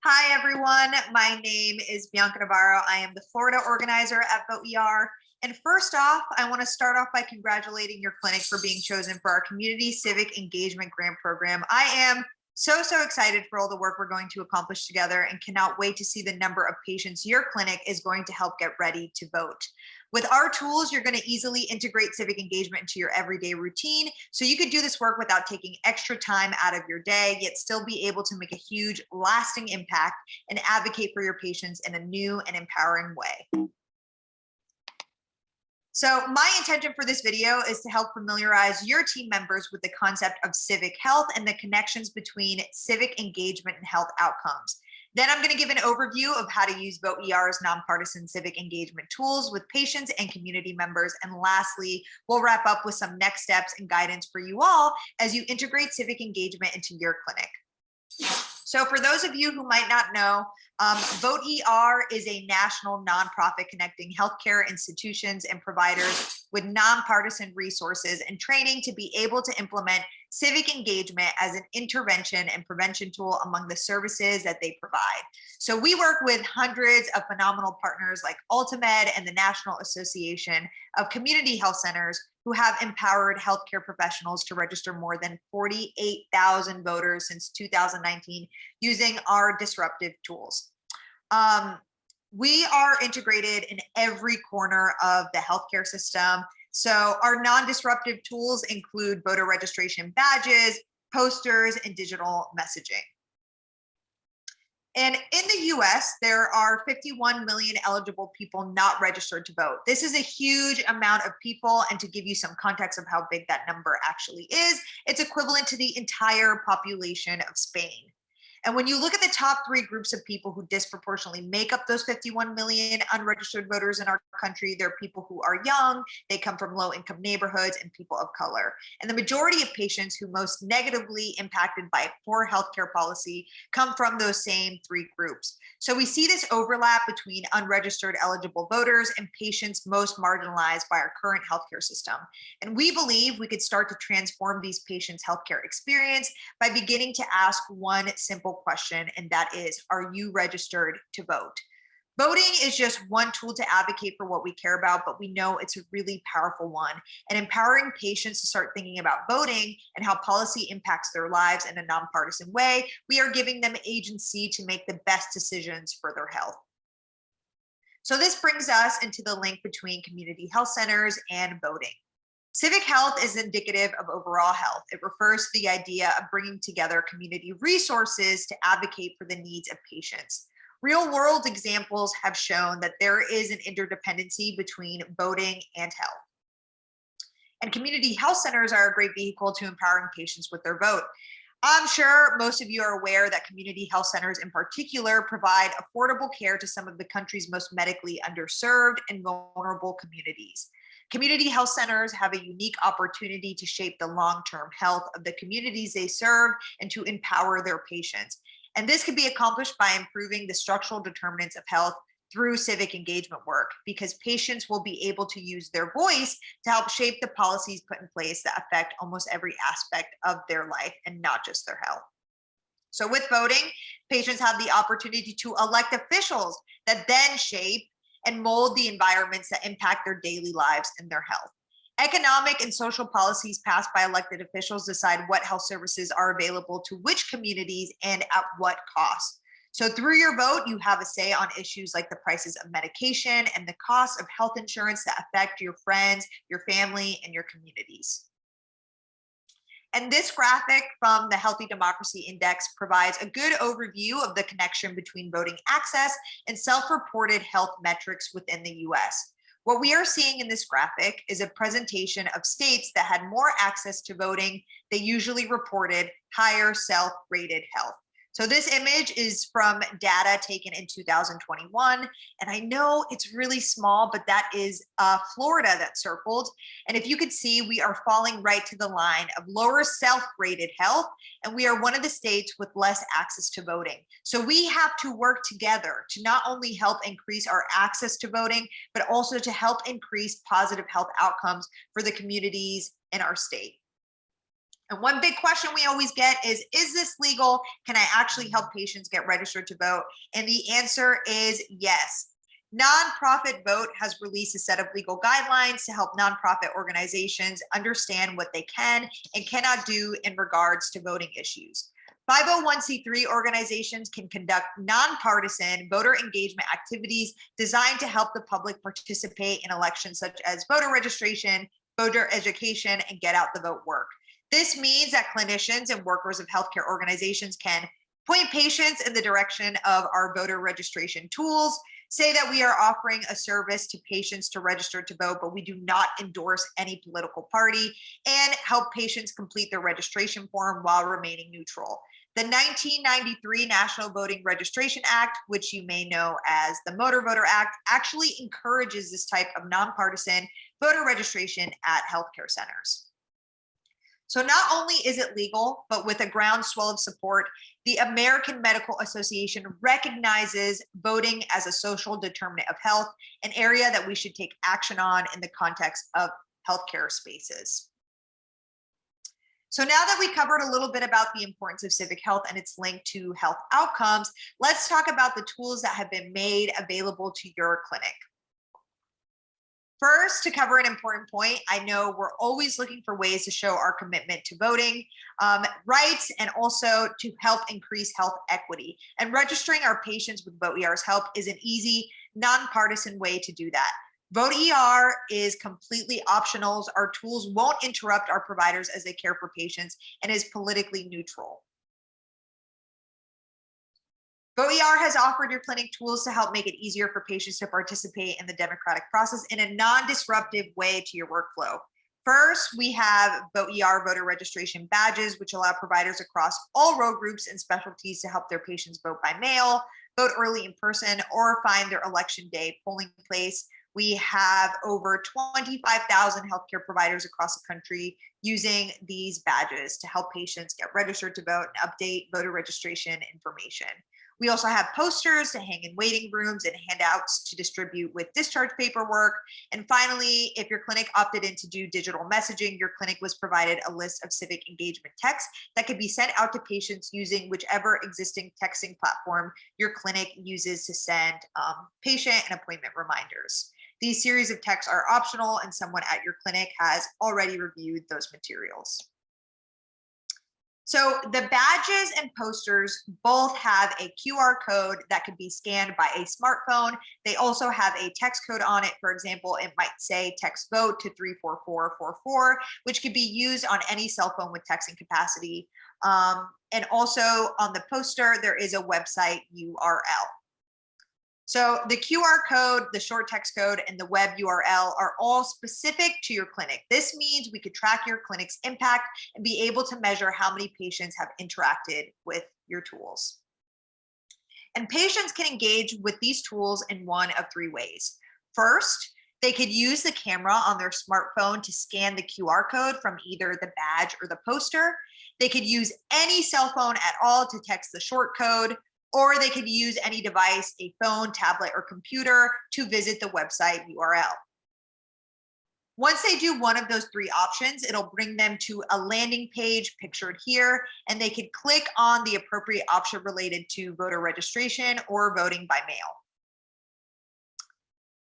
Hi, everyone. My name is Bianca Navarro. I am the Florida organizer at Vot-ER. And first off, I want to start off by congratulating your clinic for being chosen for our Community Civic Engagement Grant Program. I am so excited for all the work we're going to accomplish together and cannot wait to see the number of patients your clinic is going to help get ready to vote. With our tools, you're going to easily integrate civic engagement into your everyday routine, so you could do this work without taking extra time out of your day, yet still be able to make a huge, lasting impact and advocate for your patients in a new and empowering way. So my intention for this video is to help familiarize your team members with the concept of civic health and the connections between civic engagement and health outcomes. Then I'm going to give an overview of how to use Vot-ER's nonpartisan civic engagement tools with patients and community members. And lastly, we'll wrap up with some next steps and guidance for you all as you integrate civic engagement into your clinic. So for those of you who might not know, Vot-ER is a national nonprofit connecting healthcare institutions and providers with nonpartisan resources and training to be able to implement civic engagement as an intervention and prevention tool among the services that they provide. So we work with hundreds of phenomenal partners like Ultimed and the National Association of Community Health Centers, who have empowered healthcare professionals to register more than 48,000 voters since 2019 using our disruptive tools. We are integrated in every corner of the healthcare system. So our non-disruptive tools include voter registration badges, posters, and digital messaging. And in the US, there are 51 million eligible people not registered to vote. This is a huge amount of people. And to give you some context of how big that number actually is, it's equivalent to the entire population of Spain. And when you look at the top three groups of people who disproportionately make up those 51 million unregistered voters in our country, they're people who are young, they come from low-income neighborhoods, and people of color. And the majority of patients who most negatively impacted by poor healthcare policy come from those same three groups. So we see this overlap between unregistered eligible voters and patients most marginalized by our current healthcare system. And we believe we could start to transform these patients' healthcare experience by beginning to ask one simple question, and that is, are you registered to vote? Voting is just one tool to advocate for what we care about, but we know it's a really powerful one. And empowering patients to start thinking about voting and how policy impacts their lives in a nonpartisan way, we are giving them agency to make the best decisions for their health. So this brings us into the link between community health centers and voting. Civic health is indicative of overall health. It refers to the idea of bringing together community resources to advocate for the needs of patients. Real-world examples have shown that there is an interdependency between voting and health. And community health centers are a great vehicle to empowering patients with their vote. I'm sure most of you are aware that community health centers in particular provide affordable care to some of the country's most medically underserved and vulnerable communities. Community health centers have a unique opportunity to shape the long-term health of the communities they serve and to empower their patients. And this can be accomplished by improving the structural determinants of health through civic engagement work, because patients will be able to use their voice to help shape the policies put in place that affect almost every aspect of their life and not just their health. So with voting, patients have the opportunity to elect officials that then shape and mold the environments that impact their daily lives and their health. Economic and social policies passed by elected officials decide what health services are available to which communities and at what cost. So through your vote, you have a say on issues like the prices of medication and the cost of health insurance that affect your friends, your family, and your communities. And this graphic from the Healthy Democracy Index provides a good overview of the connection between voting access and self-reported health metrics within the US. What we are seeing in this graphic is a presentation of states that had more access to voting. They usually reported higher self-rated health. So this image is from data taken in 2021. And I know it's really small, but that is Florida that's circled. And if you could see, we are falling right to the line of lower self-rated health. And we are one of the states with less access to voting. So we have to work together to not only help increase our access to voting, but also to help increase positive health outcomes for the communities in our state. And one big question we always get is this legal? Can I actually help patients get registered to vote? And the answer is yes. Nonprofit Vote has released a set of legal guidelines to help nonprofit organizations understand what they can and cannot do in regards to voting issues. 501c3 organizations can conduct nonpartisan voter engagement activities designed to help the public participate in elections such as voter registration, voter education, and get out the vote work. This means that clinicians and workers of healthcare organizations can point patients in the direction of our voter registration tools, say that we are offering a service to patients to register to vote, but we do not endorse any political party, and help patients complete their registration form while remaining neutral. The 1993 National Voting Registration Act, which you may know as the Motor Voter Act, actually encourages this type of nonpartisan voter registration at healthcare centers. So not only is it legal, but with a groundswell of support, the American Medical Association recognizes voting as a social determinant of health, an area that we should take action on in the context of healthcare spaces. So now that we covered a little bit about the importance of civic health and its link to health outcomes, let's talk about the tools that have been made available to your clinic. First, to cover an important point, I know we're always looking for ways to show our commitment to voting rights and also to help increase health equity. And registering our patients with Vot-ER's help is an easy, nonpartisan way to do that. Vot-ER is completely optional. Our tools won't interrupt our providers as they care for patients and is politically neutral. Vot-ER has offered your clinic tools to help make it easier for patients to participate in the democratic process in a non-disruptive way to your workflow. First, we have Vot-ER voter registration badges, which allow providers across all role groups and specialties to help their patients vote by mail, vote early in person, or find their election day polling place. We have over 25,000 healthcare providers across the country using these badges to help patients get registered to vote and update voter registration information. We also have posters to hang in waiting rooms and handouts to distribute with discharge paperwork. And finally, if your clinic opted in to do digital messaging, your clinic was provided a list of civic engagement texts that could be sent out to patients using whichever existing texting platform your clinic uses to send patient and appointment reminders. These series of texts are optional, and someone at your clinic has already reviewed those materials. So the badges and posters both have a QR code that can be scanned by a smartphone. They also have a text code on it. For example, it might say text vote to 34444, which could be used on any cell phone with texting capacity. And also on the poster, there is a website URL. So the QR code, the short text code, and the web URL are all specific to your clinic. This means we could track your clinic's impact and be able to measure how many patients have interacted with your tools. And patients can engage with these tools in one of three ways. First, they could use the camera on their smartphone to scan the QR code from either the badge or the poster. They could use any cell phone at all to text the short code, or they could use any device, a phone, tablet, or computer to visit the website URL. Once they do one of those three options, it'll bring them to a landing page pictured here, and they can click on the appropriate option related to voter registration or voting by mail.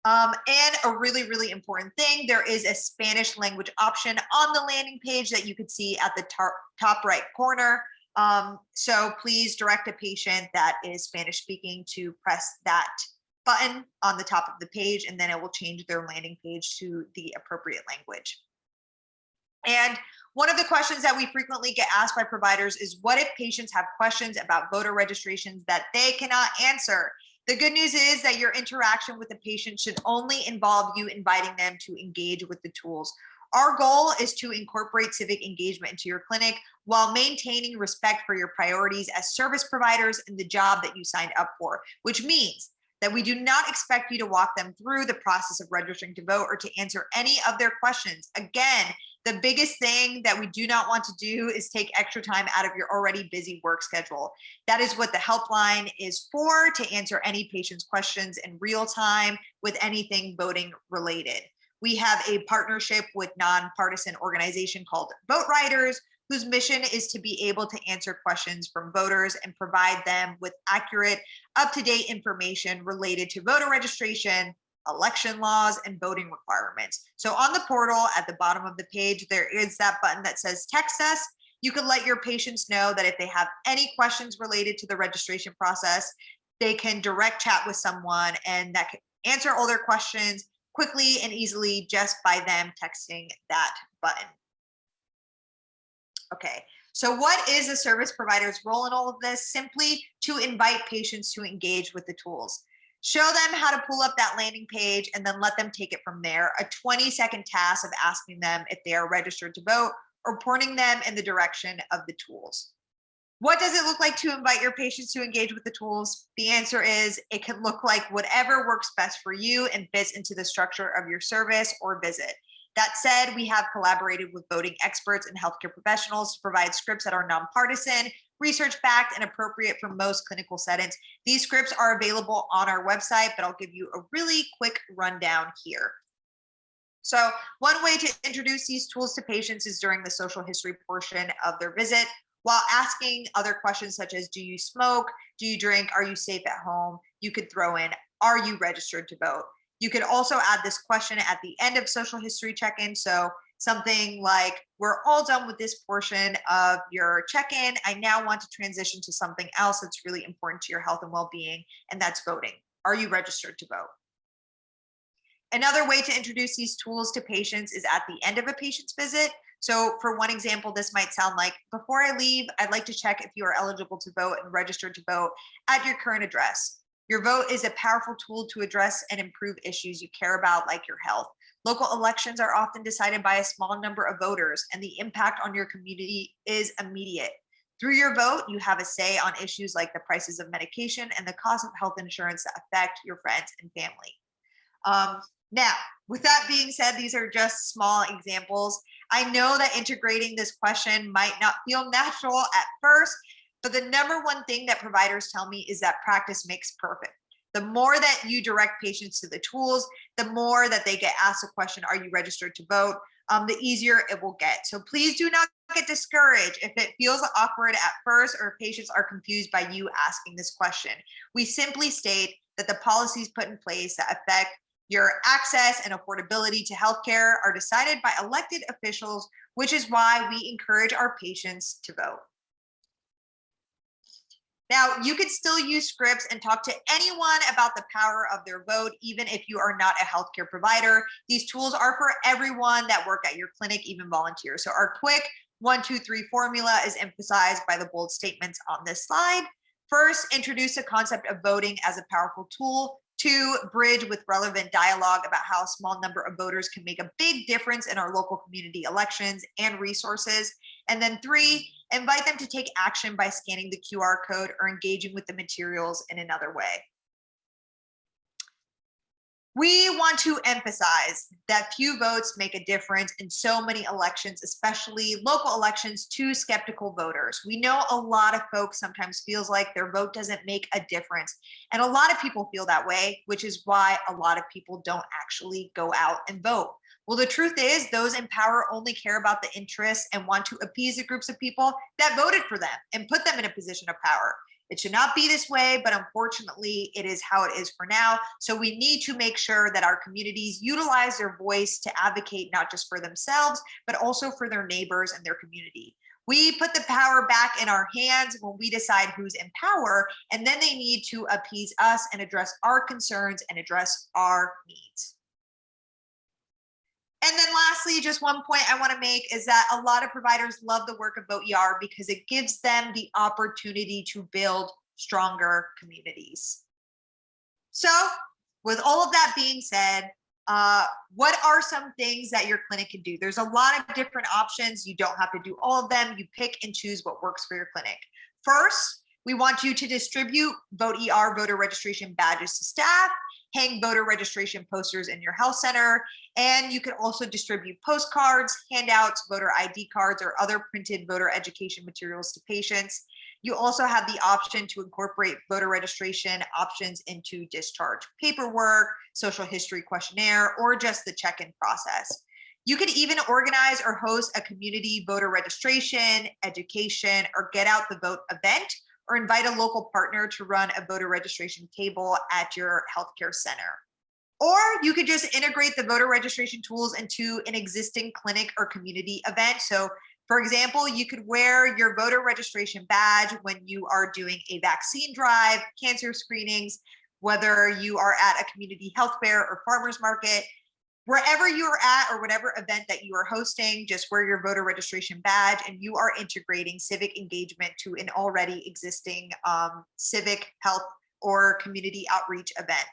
And a really, really important thing, there is a Spanish language option on the landing page that you could see at the top right corner. So please direct a patient that is Spanish speaking to press that button on the top of the page, and then it will change their landing page to the appropriate language. And one of the questions that we frequently get asked by providers is, what if patients have questions about voter registrations that they cannot answer? The good news is that your interaction with the patient should only involve you inviting them to engage with the tools. Our goal is to incorporate civic engagement into your clinic while maintaining respect for your priorities as service providers and the job that you signed up for, which means that we do not expect you to walk them through the process of registering to vote or to answer any of their questions. Again, the biggest thing that we do not want to do is take extra time out of your already busy work schedule. That is what the helpline is for, to answer any patient's questions in real time with anything voting related. We have a partnership with nonpartisan organization called Vote Riders, whose mission is to be able to answer questions from voters and provide them with accurate, up-to-date information related to voter registration, election laws, and voting requirements. So on the portal at the bottom of the page, there is that button that says text us. You can let your patients know that if they have any questions related to the registration process, they can direct chat with someone and that can answer all their questions quickly and easily just by them texting that button. Okay, so what is a service provider's role in all of this? Simply to invite patients to engage with the tools. Show them how to pull up that landing page and then let them take it from there. A 20-second task of asking them if they are registered to vote or pointing them in the direction of the tools. What does it look like to invite your patients to engage with the tools? The answer is it can look like whatever works best for you and fits into the structure of your service or visit. That said, we have collaborated with voting experts and healthcare professionals to provide scripts that are nonpartisan, research-backed, and appropriate for most clinical settings. These scripts are available on our website, but I'll give you a really quick rundown here. So one way to introduce these tools to patients is during the social history portion of their visit, while asking other questions such as, do you smoke? Do you drink? Are you safe at home? You could throw in, are you registered to vote? You could also add this question at the end of social history check-in. So something like, we're all done with this portion of your check-in. I now want to transition to something else that's really important to your health and well-being, and that's voting. Are you registered to vote? Another way to introduce these tools to patients is at the end of a patient's visit. So for one example, this might sound like, before I leave, I'd like to check if you are eligible to vote and registered to vote at your current address. Your vote is a powerful tool to address and improve issues you care about, like your health. Local elections are often decided by a small number of voters, and the impact on your community is immediate. Through your vote, you have a say on issues like the prices of medication and the cost of health insurance that affect your friends and family. Now, with that being said, these are just small examples. I know that integrating this question might not feel natural at first, but the number one thing that providers tell me is that practice makes perfect. The more that you direct patients to the tools, the more that they get asked the question, are you registered to vote? The easier it will get. So please do not get discouraged if it feels awkward at first or if patients are confused by you asking this question. We simply state that the policies put in place that affect your access and affordability to healthcare are decided by elected officials, which is why we encourage our patients to vote. Now, you could still use scripts and talk to anyone about the power of their vote, even if you are not a healthcare provider. These tools are for everyone that work at your clinic, even volunteers. So our quick 1, 2, 3 formula is emphasized by the bold statements on this slide. First, introduce the concept of voting as a powerful tool. 2, bridge with relevant dialogue about how a small number of voters can make a big difference in our local community elections and resources. And then 3, invite them to take action by scanning the QR code or engaging with the materials in another way. We want to emphasize that few votes make a difference in so many elections, especially local elections, to skeptical voters. We know a lot of folks sometimes feels like their vote doesn't make a difference. And a lot of people feel that way, which is why a lot of people don't actually go out and vote. Well, the truth is those in power only care about the interests and want to appease the groups of people that voted for them and put them in a position of power. It should not be this way, but unfortunately, it is how it is for now. So we need to make sure that our communities utilize their voice to advocate not just for themselves, but also for their neighbors and their community. We put the power back in our hands when we decide who's in power, and then they need to appease us and address our concerns and address our needs. And then lastly, just one point I want to make is that a lot of providers love the work of Vot-ER because it gives them the opportunity to build stronger communities. So with all of that being said, what are some things that your clinic can do? There's a lot of different options. You don't have to do all of them. You pick and choose what works for your clinic. First, we want you to distribute Vot-ER voter registration badges to staff, hang voter registration posters in your health center, and you can also distribute postcards, handouts, voter ID cards, or other printed voter education materials to patients. You also have the option to incorporate voter registration options into discharge paperwork, social history questionnaire, or just the check-in process. You could even organize or host a community voter registration, education, or get out the vote event, or invite a local partner to run a voter registration table at your healthcare center. Or you could just integrate the voter registration tools into an existing clinic or community event. So for example, you could wear your voter registration badge when you are doing a vaccine drive, cancer screenings, whether you are at a community health fair or farmers market. Wherever you are at or whatever event that you are hosting, just wear your voter registration badge, and you are integrating civic engagement to an already existing civic health or community outreach event.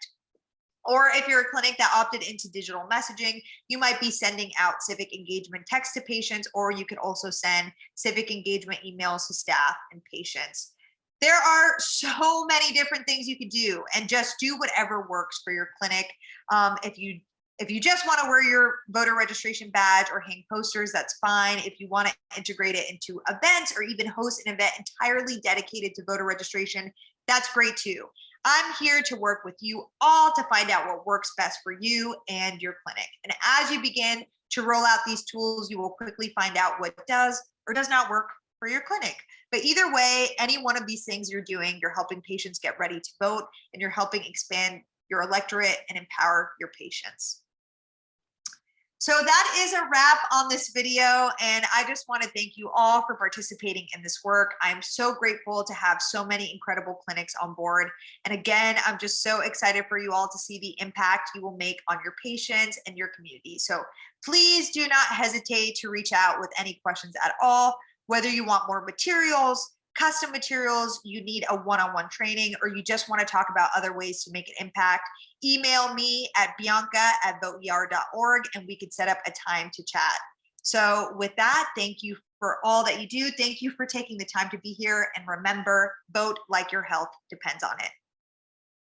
Or if you're a clinic that opted into digital messaging, you might be sending out civic engagement text to patients, or you could also send civic engagement emails to staff and patients. There are so many different things you could do, and just do whatever works for your clinic. If you just want to wear your voter registration badge or hang posters, that's fine. If you want to integrate it into events or even host an event entirely dedicated to voter registration, that's great too. I'm here to work with you all to find out what works best for you and your clinic. And as you begin to roll out these tools, you will quickly find out what does or does not work for your clinic. But either way, any one of these things you're doing, you're helping patients get ready to vote, and you're helping expand your electorate and empower your patients. So that is a wrap on this video, and I just want to thank you all for participating in this work. I'm so grateful to have so many incredible clinics on board. And again, I'm just so excited for you all to see the impact you will make on your patients and your community. So please do not hesitate to reach out with any questions at all, whether you want more materials, custom materials, you need a one-on-one training, or you just want to talk about other ways to make an impact. Email me at bianca@voter.org, and we could set up a time to chat. So with that, thank you for all that you do. Thank you for taking the time to be here. And remember, vote like your health depends on it.